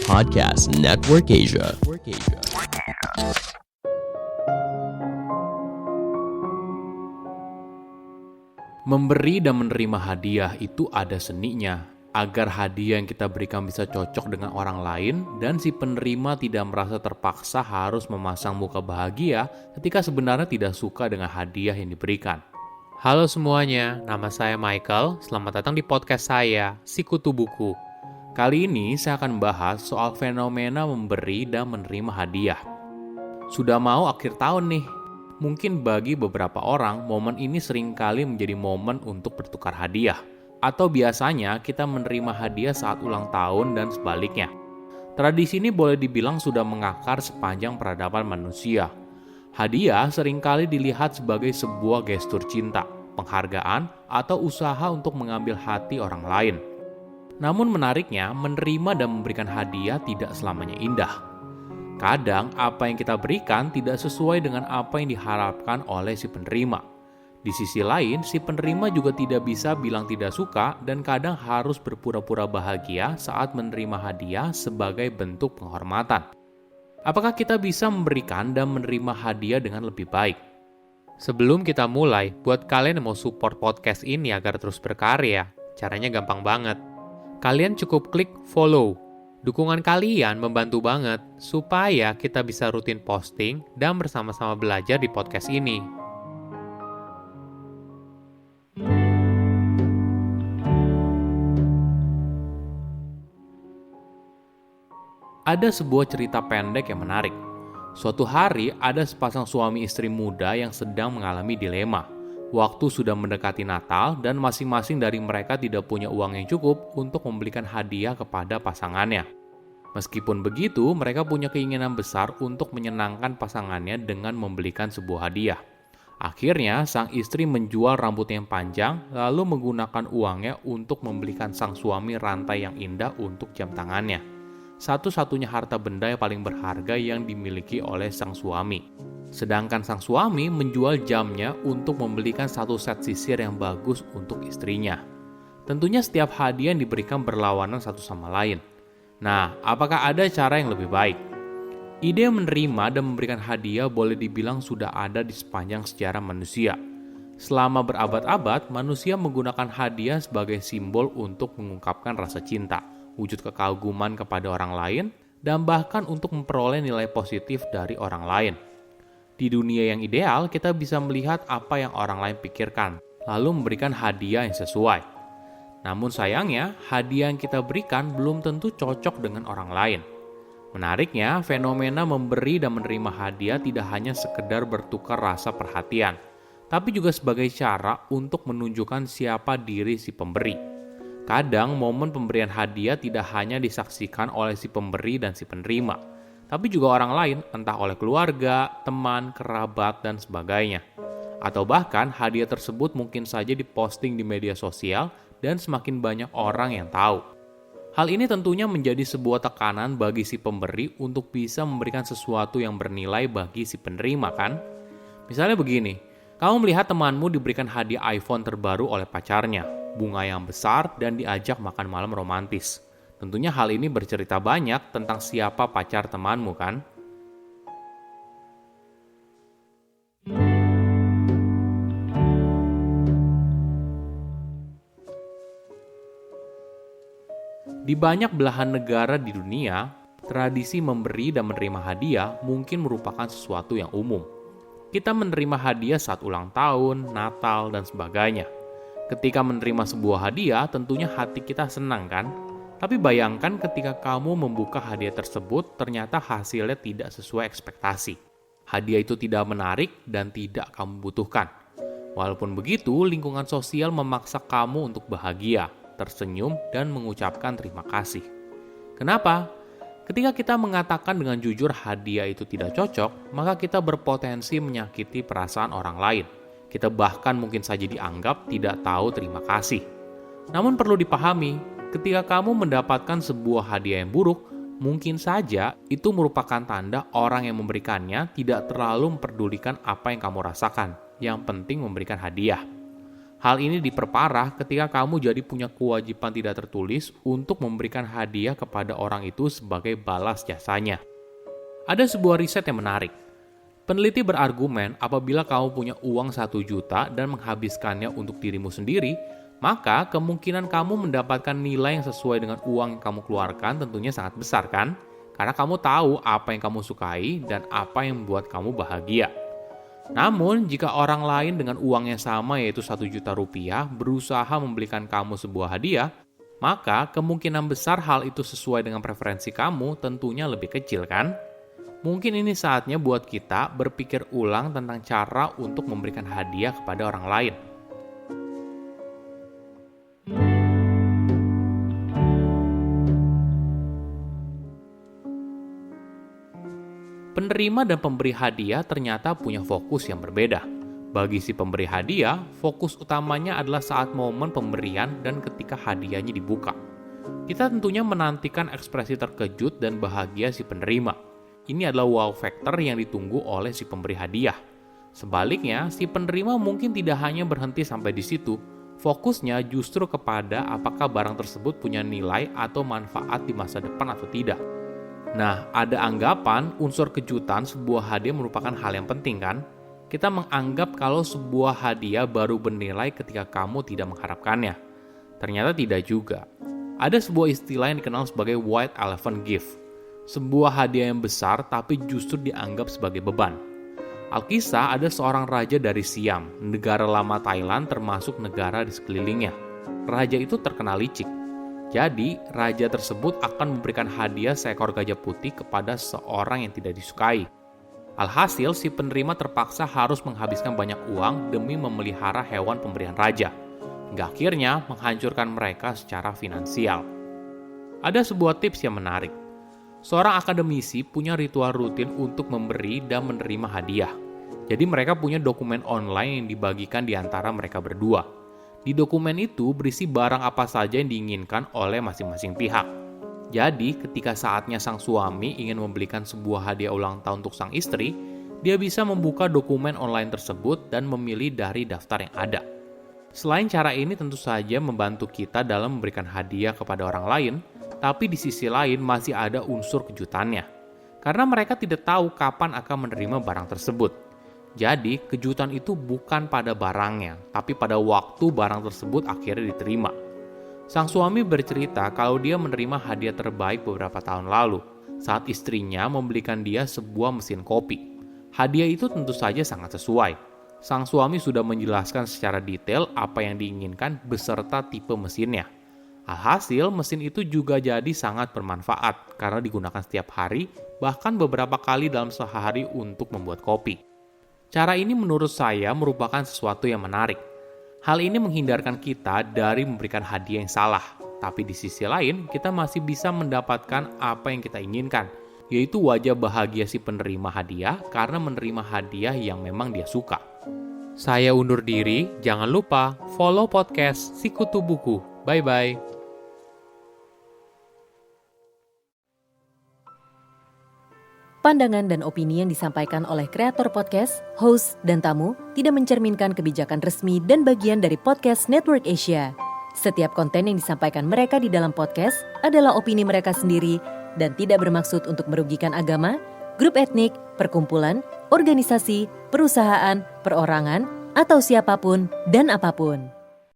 Podcast Network Asia. Memberi dan menerima hadiah itu ada seninya, agar hadiah yang kita berikan bisa cocok dengan orang lain dan si penerima tidak merasa terpaksa harus memasang muka bahagia ketika sebenarnya tidak suka dengan hadiah yang diberikan. Halo semuanya, nama saya Michael. Selamat datang di podcast saya, Sikutu Buku. Kali ini saya akan bahas soal fenomena memberi dan menerima hadiah. Sudah mau akhir tahun nih. Mungkin bagi beberapa orang, momen ini seringkali menjadi momen untuk bertukar hadiah. Atau biasanya kita menerima hadiah saat ulang tahun dan sebaliknya. Tradisi ini boleh dibilang sudah mengakar sepanjang peradaban manusia. Hadiah seringkali dilihat sebagai sebuah gestur cinta, penghargaan, atau usaha untuk mengambil hati orang lain. Namun menariknya, menerima dan memberikan hadiah tidak selamanya indah. Kadang apa yang kita berikan tidak sesuai dengan apa yang diharapkan oleh si penerima. Di sisi lain, si penerima juga tidak bisa bilang tidak suka dan kadang harus berpura-pura bahagia saat menerima hadiah sebagai bentuk penghormatan. Apakah kita bisa memberikan dan menerima hadiah dengan lebih baik? Sebelum kita mulai, buat kalian yang mau support podcast ini agar terus berkarya, caranya gampang banget. Kalian cukup klik follow. Dukungan kalian membantu banget supaya kita bisa rutin posting dan bersama-sama belajar di podcast ini. Ada sebuah cerita pendek yang menarik. Suatu hari ada sepasang suami istri muda yang sedang mengalami dilema. Waktu sudah mendekati Natal dan masing-masing dari mereka tidak punya uang yang cukup untuk membelikan hadiah kepada pasangannya. Meskipun begitu, mereka punya keinginan besar untuk menyenangkan pasangannya dengan membelikan sebuah hadiah. Akhirnya, sang istri menjual rambutnya yang panjang, lalu menggunakan uangnya untuk membelikan sang suami rantai yang indah untuk jam tangannya. Satu-satunya harta benda yang paling berharga yang dimiliki oleh sang suami. Sedangkan sang suami menjual jamnya untuk membelikan satu set sisir yang bagus untuk istrinya. Tentunya setiap hadiah yang diberikan berlawanan satu sama lain. Nah, apakah ada cara yang lebih baik? Ide menerima dan memberikan hadiah boleh dibilang sudah ada di sepanjang sejarah manusia. Selama berabad-abad, manusia menggunakan hadiah sebagai simbol untuk mengungkapkan rasa cinta, wujud kekaguman kepada orang lain, dan bahkan untuk memperoleh nilai positif dari orang lain. Di dunia yang ideal, kita bisa melihat apa yang orang lain pikirkan, lalu memberikan hadiah yang sesuai. Namun sayangnya, hadiah yang kita berikan belum tentu cocok dengan orang lain. Menariknya, fenomena memberi dan menerima hadiah tidak hanya sekedar bertukar rasa perhatian, tapi juga sebagai cara untuk menunjukkan siapa diri si pemberi. Kadang, momen pemberian hadiah tidak hanya disaksikan oleh si pemberi dan si penerima, tapi juga orang lain, entah oleh keluarga, teman, kerabat, dan sebagainya. Atau bahkan hadiah tersebut mungkin saja diposting di media sosial dan semakin banyak orang yang tahu. Hal ini tentunya menjadi sebuah tekanan bagi si pemberi untuk bisa memberikan sesuatu yang bernilai bagi si penerima kan? Misalnya begini, kamu melihat temanmu diberikan hadiah iPhone terbaru oleh pacarnya, bunga yang besar, dan diajak makan malam romantis. Tentunya hal ini bercerita banyak tentang siapa pacar temanmu kan? Di banyak belahan negara di dunia, tradisi memberi dan menerima hadiah mungkin merupakan sesuatu yang umum. Kita menerima hadiah saat ulang tahun, Natal, dan sebagainya. Ketika menerima sebuah hadiah, tentunya hati kita senang kan? Tapi bayangkan ketika kamu membuka hadiah tersebut, ternyata hasilnya tidak sesuai ekspektasi. Hadiah itu tidak menarik dan tidak kamu butuhkan. Walaupun begitu, lingkungan sosial memaksa kamu untuk bahagia, tersenyum, dan mengucapkan terima kasih. Kenapa? Ketika kita mengatakan dengan jujur hadiah itu tidak cocok, maka kita berpotensi menyakiti perasaan orang lain. Kita bahkan mungkin saja dianggap tidak tahu terima kasih. Namun perlu dipahami, ketika kamu mendapatkan sebuah hadiah yang buruk, mungkin saja itu merupakan tanda orang yang memberikannya tidak terlalu memperdulikan apa yang kamu rasakan. Yang penting memberikan hadiah. Hal ini diperparah ketika kamu jadi punya kewajiban tidak tertulis untuk memberikan hadiah kepada orang itu sebagai balas jasanya. Ada sebuah riset yang menarik. Peneliti berargumen apabila kamu punya uang 1 juta dan menghabiskannya untuk dirimu sendiri, maka kemungkinan kamu mendapatkan nilai yang sesuai dengan uang yang kamu keluarkan tentunya sangat besar kan? Karena kamu tahu apa yang kamu sukai dan apa yang membuat kamu bahagia. Namun, jika orang lain dengan uang yang sama yaitu 1 juta rupiah berusaha membelikan kamu sebuah hadiah, maka kemungkinan besar hal itu sesuai dengan preferensi kamu tentunya lebih kecil kan? Mungkin ini saatnya buat kita berpikir ulang tentang cara untuk memberikan hadiah kepada orang lain. Penerima dan pemberi hadiah ternyata punya fokus yang berbeda. Bagi si pemberi hadiah, fokus utamanya adalah saat momen pemberian dan ketika hadiahnya dibuka. Kita tentunya menantikan ekspresi terkejut dan bahagia si penerima. Ini adalah wow factor yang ditunggu oleh si pemberi hadiah. Sebaliknya, si penerima mungkin tidak hanya berhenti sampai di situ. Fokusnya justru kepada apakah barang tersebut punya nilai atau manfaat di masa depan atau tidak. Nah, ada anggapan unsur kejutan sebuah hadiah merupakan hal yang penting kan? Kita menganggap kalau sebuah hadiah baru bernilai ketika kamu tidak mengharapkannya. Ternyata tidak juga. Ada sebuah istilah yang dikenal sebagai white elephant gift. Sebuah hadiah yang besar tapi justru dianggap sebagai beban. Alkisah ada seorang raja dari Siam, negara lama Thailand termasuk negara di sekelilingnya. Raja itu terkenal licik. Jadi, raja tersebut akan memberikan hadiah seekor gajah putih kepada seorang yang tidak disukai. Alhasil, si penerima terpaksa harus menghabiskan banyak uang demi memelihara hewan pemberian raja. Hingga akhirnya menghancurkan mereka secara finansial. Ada sebuah tips yang menarik. Seorang akademisi punya ritual rutin untuk memberi dan menerima hadiah. Jadi mereka punya dokumen online yang dibagikan di antara mereka berdua. Di dokumen itu berisi barang apa saja yang diinginkan oleh masing-masing pihak. Jadi ketika saatnya sang suami ingin membelikan sebuah hadiah ulang tahun untuk sang istri, dia bisa membuka dokumen online tersebut dan memilih dari daftar yang ada. Selain cara ini tentu saja membantu kita dalam memberikan hadiah kepada orang lain, tapi di sisi lain masih ada unsur kejutannya. Karena mereka tidak tahu kapan akan menerima barang tersebut. Jadi, kejutan itu bukan pada barangnya, tapi pada waktu barang tersebut akhirnya diterima. Sang suami bercerita kalau dia menerima hadiah terbaik beberapa tahun lalu, saat istrinya membelikan dia sebuah mesin kopi. Hadiah itu tentu saja sangat sesuai. Sang suami sudah menjelaskan secara detail apa yang diinginkan beserta tipe mesinnya. Alhasil, mesin itu juga jadi sangat bermanfaat karena digunakan setiap hari, bahkan beberapa kali dalam sehari untuk membuat kopi. Cara ini menurut saya merupakan sesuatu yang menarik. Hal ini menghindarkan kita dari memberikan hadiah yang salah, tapi di sisi lain kita masih bisa mendapatkan apa yang kita inginkan, yaitu wajah bahagia si penerima hadiah karena menerima hadiah yang memang dia suka. Saya undur diri, jangan lupa follow podcast Sikutu Buku. Bye-bye. Pandangan dan opini yang disampaikan oleh kreator podcast, host, dan tamu tidak mencerminkan kebijakan resmi dan bagian dari podcast Network Asia. Setiap konten yang disampaikan mereka di dalam podcast adalah opini mereka sendiri dan tidak bermaksud untuk merugikan agama, grup etnik, perkumpulan, organisasi, perusahaan, perorangan, atau siapapun dan apapun.